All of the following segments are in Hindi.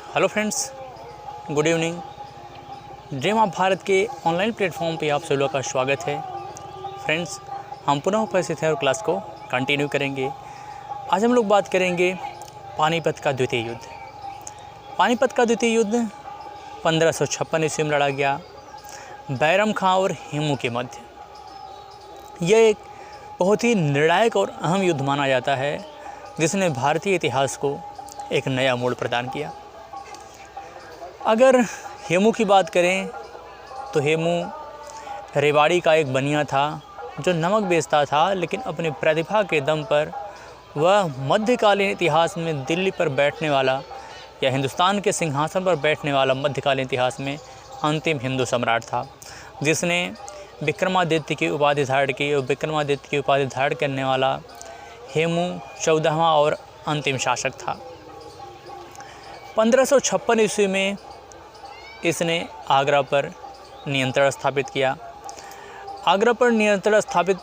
Hello friends, good evening. Dream of Bharat के ऑनलाइन प्लेटफॉर्म पे आप सभी लोगों का स्वागत है। फ्रेंड्स, हम पुनः उपस्थित हैं और क्लास को कंटिन्यू करेंगे। आज हम लोग बात करेंगे पानीपत का द्वितीय युद्ध। पानीपत का द्वितीय युद्ध 1556 ईस्वी में लड़ा गया बैरम खां और हेमू के मध्य। यह एक बहुत ही निर्णायक और अहम युद्ध माना जाता है, जिसने भारतीय इतिहास को एक नया मोड़ प्रदान किया। अगर हेमू की बात करें तो हेमू रेवाड़ी का एक बनिया था जो नमक बेचता था, लेकिन अपनी प्रतिभा के दम पर वह मध्यकालीन इतिहास में दिल्ली पर बैठने वाला या हिंदुस्तान के सिंहासन पर बैठने वाला मध्यकालीन इतिहास में अंतिम हिंदू सम्राट था, जिसने विक्रमादित्य की उपाधि धारण की। और विक्रमादित्य की उपाधि धारण करने वाला हेमू 14वां और अंतिम शासक था। 1556 ईस्वी में इसने आगरा पर नियंत्रण स्थापित किया। आगरा पर नियंत्रण स्थापित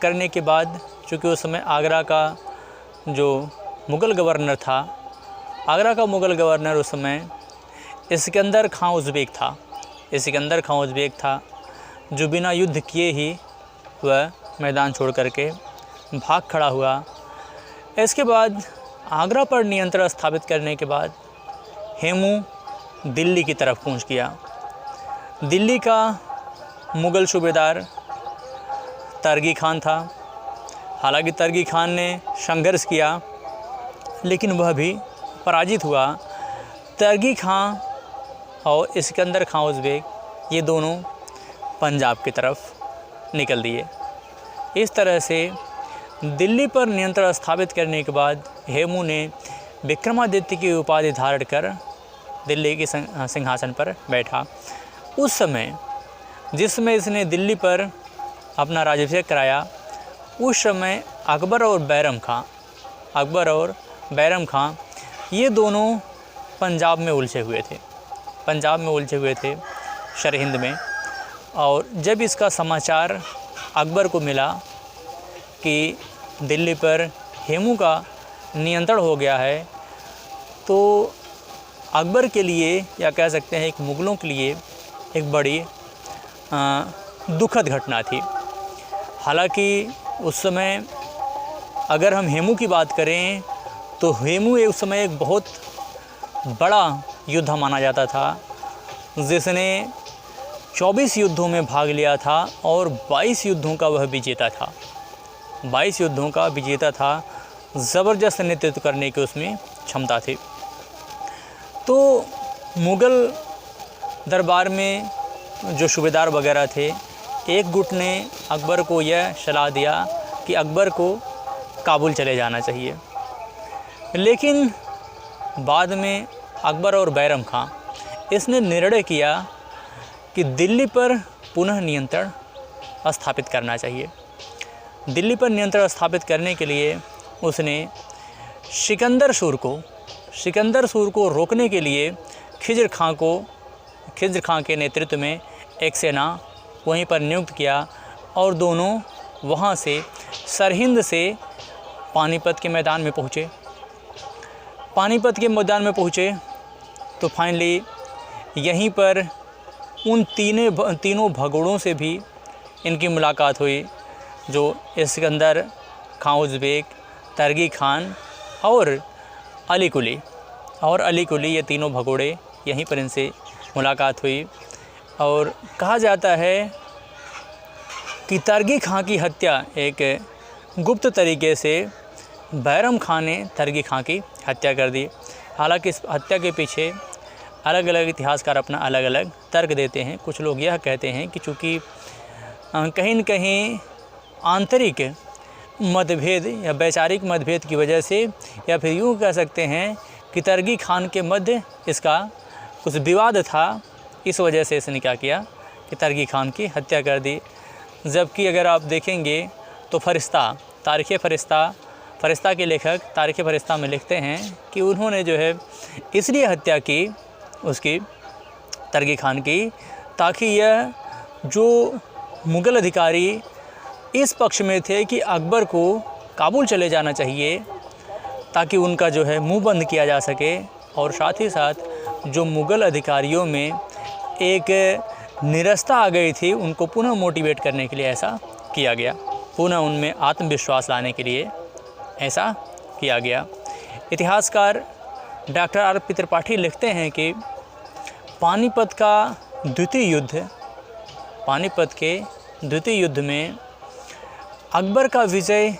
करने के बाद, चूँकि उस समय आगरा का जो मुग़ल गवर्नर था, आगरा का मुग़ल गवर्नर उस समय इस्कंदर खां उज़्बेक था। इस्कंदर खां उज़्बेक था जो बिना युद्ध किए ही वह मैदान छोड़ करके भाग खड़ा हुआ। इसके बाद आगरा पर नियंत्रण स्थापित करने के बाद हेमू दिल्ली की तरफ कूच किया। दिल्ली का मुग़ल सूबेदार तरगी खान था। हालांकि तरगी खान ने संघर्ष किया, लेकिन वह भी पराजित हुआ। तरगी खान और इस्कंदर खां उज़्बेक ये दोनों पंजाब की तरफ निकल दिए। इस तरह से दिल्ली पर नियंत्रण स्थापित करने के बाद हेमू ने विक्रमादित्य की उपाधि धारण कर दिल्ली के सिंहासन पर बैठा। उस समय जिस समय इसने दिल्ली पर अपना राज्याभिषेक कराया, उस समय अकबर और बैरम खां ये दोनों पंजाब में उलझे हुए थे सरहिंद में। और जब इसका समाचार अकबर को मिला कि दिल्ली पर हेमू का नियंत्रण हो गया है, तो अकबर के लिए, या कह सकते हैं एक मुग़लों के लिए, एक बड़ी दुखद घटना थी। हालांकि उस समय अगर हम हेमू की बात करें तो हेमू उस समय एक बहुत बड़ा योद्धा माना जाता था, जिसने 24 युद्धों में भाग लिया था और 22 युद्धों का वह विजेता था। 22 युद्धों का विजेता था। ज़बरदस्त नेतृत्व करने की उसमें क्षमता थी। तो मुग़ल दरबार में जो सूबेदार वगैरह थे, एक गुट ने अकबर को यह सलाह दिया कि अकबर को काबुल चले जाना चाहिए। लेकिन बाद में अकबर और बैरम खां इसने निर्णय किया कि दिल्ली पर पुनः नियंत्रण स्थापित करना चाहिए। दिल्ली पर नियंत्रण स्थापित करने के लिए उसने सिकंदर सूर को रोकने के लिए खिज़्र खां के नेतृत्व में एक सेना वहीं पर नियुक्त किया, और दोनों वहां से सरहिंद से पानीपत के मैदान में पहुँचे। तो फाइनली यहीं पर उन तीनों भगोड़ों से भी इनकी मुलाकात हुई, जो इस्कंदर खां उज़्बेक, तरगी खान और अली कुली ये तीनों भगोड़े, यहीं पर इनसे मुलाकात हुई। और कहा जाता है कि तरगी खां की हत्या एक गुप्त तरीके से बैरम खां ने तरगी खां की हत्या कर दी। हालांकि इस हत्या के पीछे अलग अलग इतिहासकार अपना अलग अलग तर्क देते हैं। कुछ लोग यह कहते हैं कि चूँकि कहीं न कहीं आंतरिक मतभेद या वैचारिक मतभेद की वजह से, या फिर यूँ कह सकते हैं कि तरगी खान के मध्य इसका कुछ विवाद था, इस वजह से इसने क्या किया कि तरगी खान की हत्या कर दी। जबकि अगर आप देखेंगे तो फरिश्ता के लेखक तारीख़ फरिश्ता में लिखते हैं कि उन्होंने जो है इसलिए हत्या की उसकी, तरगी खान की, ताकि यह जो मुग़ल अधिकारी इस पक्ष में थे कि अकबर को काबुल चले जाना चाहिए, ताकि उनका जो है मुंह बंद किया जा सके, और साथ ही साथ जो मुग़ल अधिकारियों में एक निरस्ता आ गई थी, उनको पुनः मोटिवेट करने के लिए ऐसा किया गया, पुनः उनमें आत्मविश्वास लाने के लिए ऐसा किया गया। इतिहासकार डॉक्टर आर.पी. त्रिपाठी लिखते हैं कि पानीपत के द्वितीय युद्ध में अकबर का विजय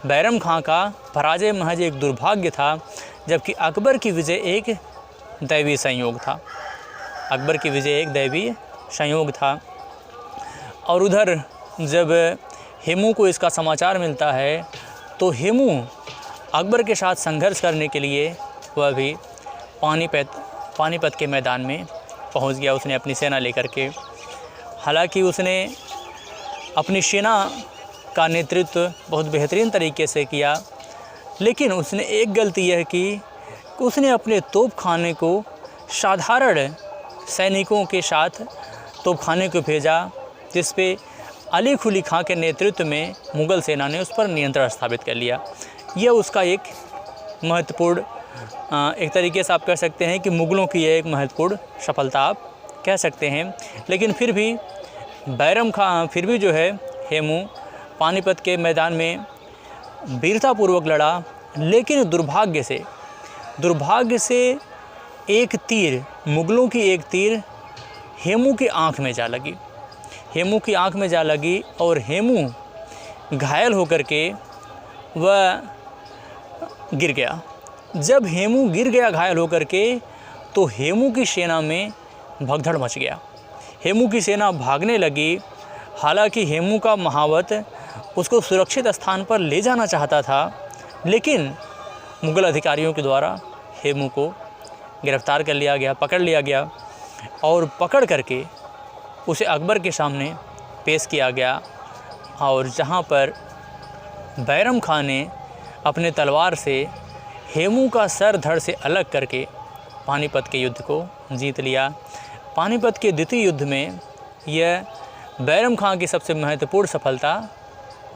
बैरम खां का पराजय महज एक दुर्भाग्य था, जबकि अकबर की विजय एक दैवीय संयोग था। अकबर की विजय एक दैवीय संयोग था। और उधर जब हेमू को इसका समाचार मिलता है तो हेमू अकबर के साथ संघर्ष करने के लिए वह भी पानीपत के मैदान में पहुंच गया, उसने अपनी सेना लेकर के। हालांकि उसने अपनी सेना का नेतृत्व बहुत बेहतरीन तरीके से किया, लेकिन उसने एक गलती यह की कि उसने अपने तोपखाने को साधारण सैनिकों के साथ तोपखाने को भेजा, जिस पे अली कुली खां के नेतृत्व में मुग़ल सेना ने उस पर नियंत्रण स्थापित कर लिया। यह उसका एक महत्वपूर्ण एक तरीके से आप कह सकते हैं कि मुग़लों की यह एक महत्वपूर्ण सफलता आप कह सकते हैं। लेकिन फिर भी जो है हेमू पानीपत के मैदान में वीरतापूर्वक लड़ा, लेकिन दुर्भाग्य से एक तीर, मुग़लों की एक तीर हेमू की आँख में जा लगी और हेमू घायल होकर के वह गिर गया। जब हेमू गिर गया घायल होकर के, तो हेमू की सेना में भगदड़ मच गया। हेमू की सेना भागने लगी। हालांकि हेमू का महावत उसको सुरक्षित स्थान पर ले जाना चाहता था, लेकिन मुग़ल अधिकारियों के द्वारा हेमू को गिरफ्तार कर लिया गया, पकड़ लिया गया और पकड़ करके उसे अकबर के सामने पेश किया गया। और जहाँ पर बैरम खां ने अपने तलवार से हेमू का सर धड़ से अलग करके पानीपत के युद्ध को जीत लिया। पानीपत के द्वितीय युद्ध में यह बैरम खां की सबसे महत्वपूर्ण सफलता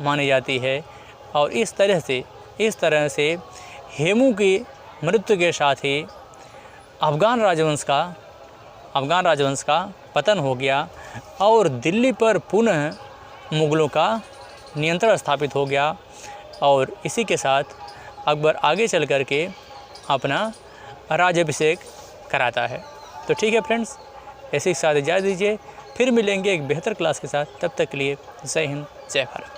मानी जाती है। और इस तरह से हेमू की मृत्यु के साथ ही अफ़गान राजवंश का पतन हो गया और दिल्ली पर पुनः मुग़लों का नियंत्रण स्थापित हो गया। और इसी के साथ अकबर आगे चल कर के अपना राज्याभिषेक कराता है। तो ठीक है फ्रेंड्स, ऐसे के साथ इजाज़त दीजिए, फिर मिलेंगे एक बेहतर क्लास के साथ। तब तक के लिए जय हिंद, जय भारत।